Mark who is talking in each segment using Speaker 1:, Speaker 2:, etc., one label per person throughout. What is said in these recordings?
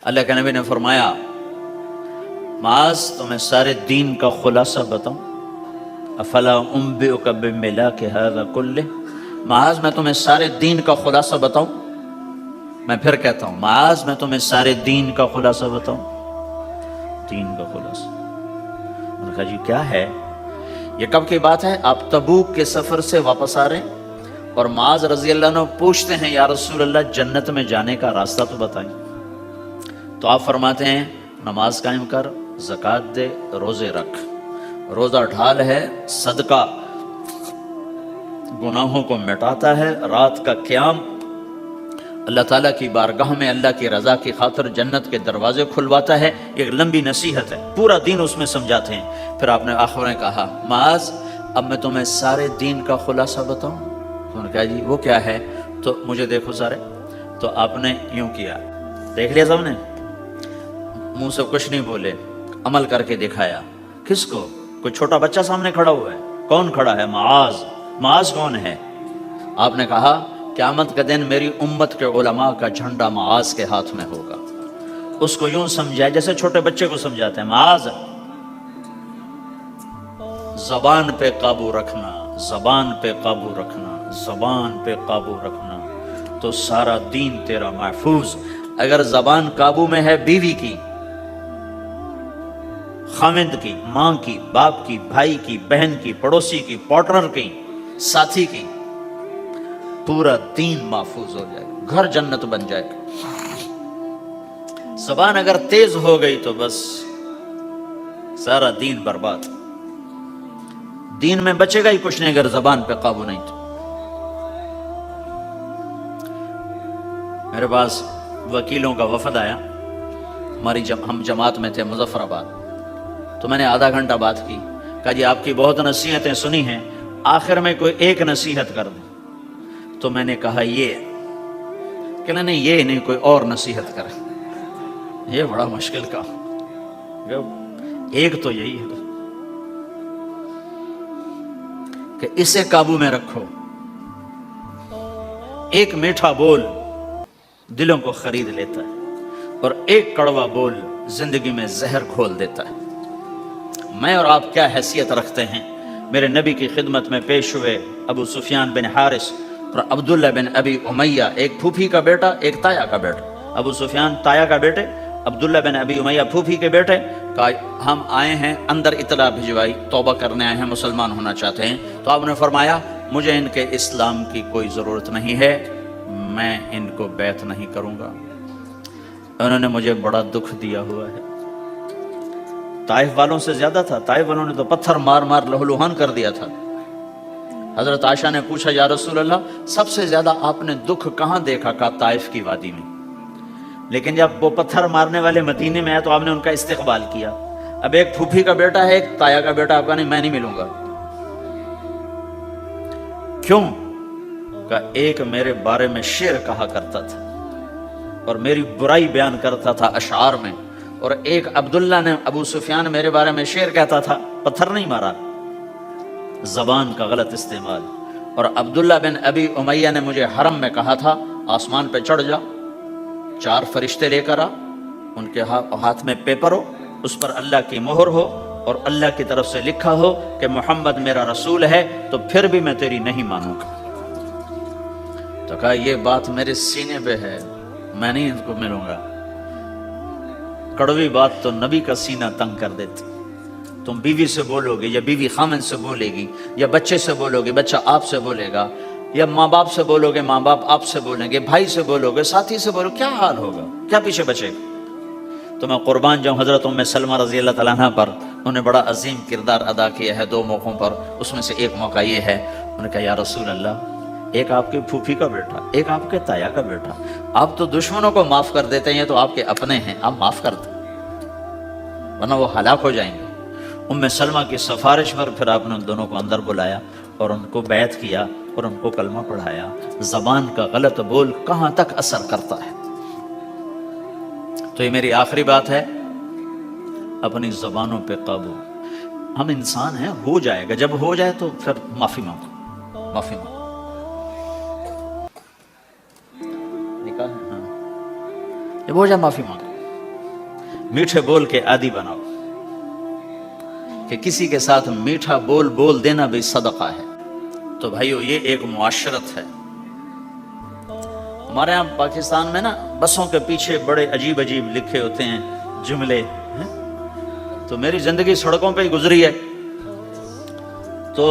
Speaker 1: اللہ کے نبی نے فرمایا معاذ تمہیں سارے دین کا خلاصہ بتاؤں، افلا انبئک بملاک ھذا کلہ، معاذ میں تمہیں سارے دین کا خلاصہ بتاؤں؟ میں پھر کہتا ہوں معاذ میں تمہیں سارے دین کا خلاصہ بتاؤں؟ دین کا خلاصہ؟ انہوں نے کہا جی کیا ہے؟ یہ کب کی بات ہے؟ آپ تبوک کے سفر سے واپس آ رہے ہیں اور معاذ رضی اللہ عنہ پوچھتے ہیں یا رسول اللہ جنت میں جانے کا راستہ تو بتائیں۔ تو آپ فرماتے ہیں نماز قائم کر، زکوٰۃ دے، روزے رکھ۔ روزہ ڈھال ہے، صدقہ گناہوں کو مٹاتا ہے، رات کا قیام اللہ تعالیٰ کی بارگاہ میں اللہ کی رضا کی خاطر جنت کے دروازے کھلواتا ہے۔ ایک لمبی نصیحت ہے، پورا دین اس میں سمجھاتے ہیں۔ پھر آپ نے آخر میں کہا معاذ اب میں تمہیں سارے دین کا خلاصہ بتاؤں؟ انہوں نے کہا جی وہ کیا ہے؟ تو مجھے دیکھو سارے۔ تو آپ نے یوں کیا، دیکھ لیا سب نے، منہ سے کچھ نہیں بولے، عمل کر کے دکھایا۔ کس کو؟ کوئی چھوٹا بچہ سامنے کھڑا ہوا ہے؟ کون کھڑا ہے؟ معاذ۔ معاذ کون ہے؟ آپ نے کہا قیامت کا دن میری امت کے علماء کا جھنڈا معاذ کے ہاتھ میں ہوگا۔ اس کو یوں سمجھائے جیسے چھوٹے بچے کو سمجھاتے ہیں، معاذ زبان پہ قابو رکھنا، زبان پہ قابو رکھنا، زبان پہ قابو رکھنا تو سارا دین تیرا محفوظ۔ اگر زبان قابو میں ہے بیوی کی، خامند کی، ماں کی، باپ کی، بھائی کی، بہن کی، پڑوسی کی، پارٹنر کی، ساتھی کی، پورا دین محفوظ ہو جائے گا، گھر جنت بن جائے گا۔ زبان اگر تیز ہو گئی تو بس سارا دین برباد۔ دین میں بچے گا ہی کچھ نہیں اگر زبان پہ قابو نہیں تو۔ میرے پاس وکیلوں کا وفد آیا، ہم جماعت میں تھے مظفر آباد، تو میں نے آدھا گھنٹہ بات کی، کہا جی آپ کی بہت نصیحتیں سنی ہیں، آخر میں کوئی ایک نصیحت کر دیں۔ تو میں نے کہا یہ کہ نہیں یہ نہیں، کوئی اور نصیحت کرے۔ یہ بڑا مشکل کام، ایک تو یہی ہے کہ اسے قابو میں رکھو۔ ایک میٹھا بول دلوں کو خرید لیتا ہے اور ایک کڑوا بول زندگی میں زہر گھول دیتا ہے۔ میں اور آپ کیا حیثیت رکھتے ہیں؟ میرے نبی کی خدمت میں پیش ہوئے ابو سفیان بن حارث اور عبداللہ بن ابی امیہ، ایک پھوپھی کا بیٹا ایک تایا کا بیٹا۔ ابو سفیان تایا کا بیٹے، عبداللہ بن ابی امیہ پھوپھی کے بیٹے۔ کہا ہم آئے ہیں، اندر اطلاع بھجوائی، توبہ کرنے آئے ہیں، مسلمان ہونا چاہتے ہیں۔ تو آپ نے فرمایا مجھے ان کے اسلام کی کوئی ضرورت نہیں ہے، میں ان کو بیعت نہیں کروں گا، انہوں نے مجھے بڑا دکھ دیا ہوا ہے۔ طائف والوں سے زیادہ تھا، طائف والوں نے تو پتھر مار مار لہولہان کر دیا تھا۔ حضرت عائشہ نے پوچھا یا رسول اللہ سب سے زیادہ آپ نے دکھ کہاں دیکھا؟ کہا طائف کی وادی میں۔ لیکن جب وہ پتھر مارنے والے مدینے میں آئے تو آپ نے ان کا استقبال کیا۔ اب ایک پھوپھی کا بیٹا ہے، ایک تایا کا بیٹا، آپ کا نہیں، میں نہیں ملوں گا۔ کیوں؟ کہ ایک میرے بارے میں شعر کہا کرتا تھا اور میری برائی بیان کرتا تھا اشعار میں، اور ایک عبداللہ نے، ابو سفیان میرے بارے میں شعر کہتا تھا، پتھر نہیں مارا، زبان کا غلط استعمال۔ اور عبداللہ بن ابی امیہ نے مجھے حرم میں کہا تھا آسمان پہ چڑھ جا، 4 فرشتے لے کر آ، ان کے ہاتھ میں پیپر ہو، اس پر اللہ کی مہر ہو اور اللہ کی طرف سے لکھا ہو کہ محمد میرا رسول ہے، تو پھر بھی میں تیری نہیں مانوں گا۔ تو کہا یہ بات میرے سینے پہ ہے، میں نہیں ان کو ملوں گا۔ کڑوی بات تو نبی کا سینہ تنگ کر دیتی۔ تم بیوی سے بولو گے یا بیوی خامن سے بولے گی، یا بچے سے بولو گے بچہ آپ سے بولے گا، یا ماں باپ سے بولو گے ماں باپ آپ سے بولیں گے، بھائی سے بولو گے، ساتھی سے بولو، کیا حال ہوگا؟ کیا پیچھے بچے گا؟ تو میں قربان جاؤں حضرت ام سلمہ رضی اللہ تعالیٰ عنہ پر، انہوں نے بڑا عظیم کردار ادا کیا ہے 2 موقعوں پر۔ اس میں سے ایک موقع یہ ہے، انہوں نے کہا یا رسول اللہ ایک آپ کے پھوپھی کا بیٹا، ایک آپ کے تایا کا بیٹا، آپ تو دشمنوں کو معاف کر دیتے ہیں، تو آپ کے اپنے ہیں، آپ معاف کر دیں ورنہ وہ ہلاک ہو جائیں گے۔ ام سلمہ کی سفارش پر پھر آپ نے ان دونوں کو اندر بلایا اور ان کو بیعت کیا اور ان کو کلمہ پڑھایا۔ زبان کا غلط بول کہاں تک اثر کرتا ہے؟ تو یہ میری آخری بات ہے، اپنی زبانوں پہ قابو۔ ہم انسان ہیں، ہو جائے گا، جب ہو جائے تو پھر معافی مانگو، معافی مانگو۔ نکاح ہاں جب ہو جائے معافی مانگو۔ میٹھے بول کے عادی بناؤ کہ کسی کے ساتھ میٹھا بول بول دینا بھی صدقہ ہے. تو بھائیو یہ ایک معاشرت ہے. ہمارے ہاں پاکستان میں نا بسوں کے پیچھے بڑے عجیب عجیب لکھے ہوتے ہیں جملے ہیں. تو میری زندگی سڑکوں پہ ہی گزری ہے. تو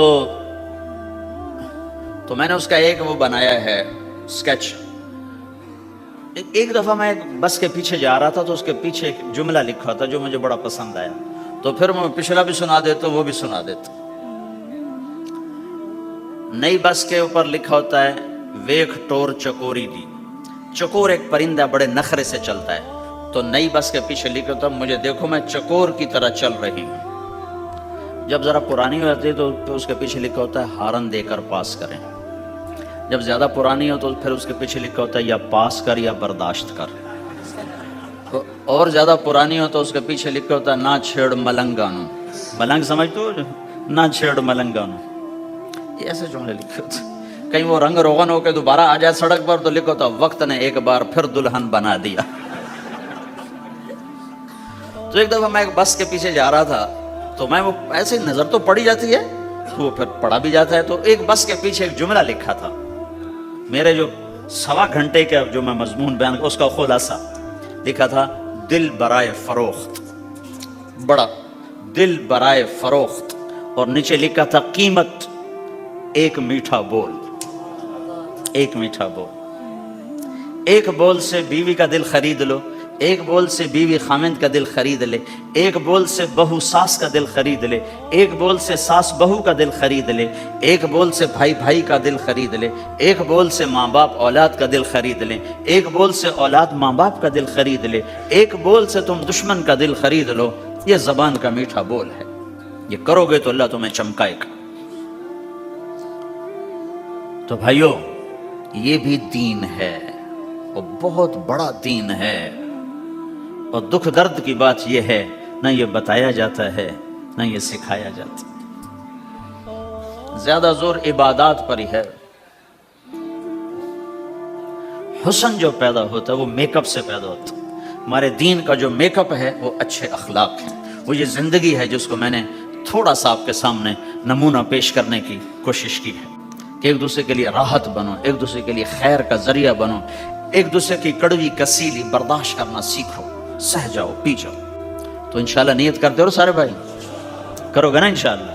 Speaker 1: میں نے اس کا ایک وہ بنایا ہے اسکیچ. ایک دفعہ میں بس کے پیچھے جا رہا تھا تو اس کے پیچھے ایک جملہ لکھا تھا جو مجھے بڑا پسند آیا. تو پھر میں پچھلا بھی سنا دیتا ہوں وہ بھی سنا دیتا. نئی بس کے اوپر لکھا ہوتا ہے ویکھ ٹور چکوری دی. چکور ایک پرندہ بڑے نخرے سے چلتا ہے. تو نئی بس کے پیچھے لکھا ہوتا ہے مجھے دیکھو میں چکور کی طرح چل رہی ہوں. جب ذرا پرانی ہو جاتی ہے تو اس کے پیچھے لکھا ہوتا ہے ہارن دے کر پاس کریں. جب زیادہ پرانی ہو تو پھر اس کے پیچھے لکھا ہوتا ہے یا پاس کر یا برداشت کر. اور زیادہ پرانی ہو تو اس کے پیچھے لکھا ہوتا ہے نہ چھیڑ ملنگانو. ملنگ سمجھتے ہو نہ چھیڑ ملنگانو. یہ ایسے جملے لکھے ہوتے. کہیں وہ رنگ روغن ہو کے دوبارہ آ جائے سڑک پر تو لکھا ہوتا وقت نے ایک بار پھر دلہن بنا دیا. تو ایک دفعہ میں ایک بس کے پیچھے جا رہا تھا تو میں وہ ایسے نظر تو پڑی جاتی ہے تو وہ پھر پڑھا بھی جاتا ہے. تو ایک بس کے پیچھے ایک جملہ لکھا تھا میرے جو 1.25 گھنٹے کا جو میں مضمون بیان اس کا خلاصہ لکھا تھا دل برائے فروخت. بڑا دل برائے فروخت. اور نیچے لکھا تھا قیمت ایک میٹھا بول. ایک میٹھا بول. ایک بول سے بیوی کا دل خرید لو. ایک بول سے بیوی خامند کا دل خرید لے. ایک بول سے بہو ساس کا دل خرید لے. ایک بول سے ساس بہو کا دل خرید لے. ایک بول سے بھائی بھائی کا دل خرید لے. ایک بول سے ماں باپ اولاد کا دل خرید لے. ایک بول سے اولاد ماں باپ کا دل خرید لے. ایک بول سے تم دشمن کا دل خرید لو. یہ زبان کا میٹھا بول ہے. یہ کرو گے تو اللہ تمہیں چمکائے گا. تو بھائیو یہ بھی دین ہے اور بہت بڑا دین ہے. اور دکھ درد کی بات یہ ہے نہ یہ بتایا جاتا ہے نہ یہ سکھایا جاتا. زیادہ زور عبادات پر ہی ہے. حسن جو پیدا ہوتا ہے وہ میک اپ سے پیدا ہوتا ہے. ہمارے دین کا جو میک اپ ہے وہ اچھے اخلاق ہے. وہ یہ زندگی ہے جس کو میں نے تھوڑا سا آپ کے سامنے نمونہ پیش کرنے کی کوشش کی ہے کہ ایک دوسرے کے لیے راحت بنو, ایک دوسرے کے لیے خیر کا ذریعہ بنو, ایک دوسرے کی کڑوی کسیلی برداشت کرنا سیکھو, سہ جاؤ, پی جاؤ. تو انشاءاللہ نیت کرتے ہو سارے بھائی, کرو گے نا انشاءاللہ.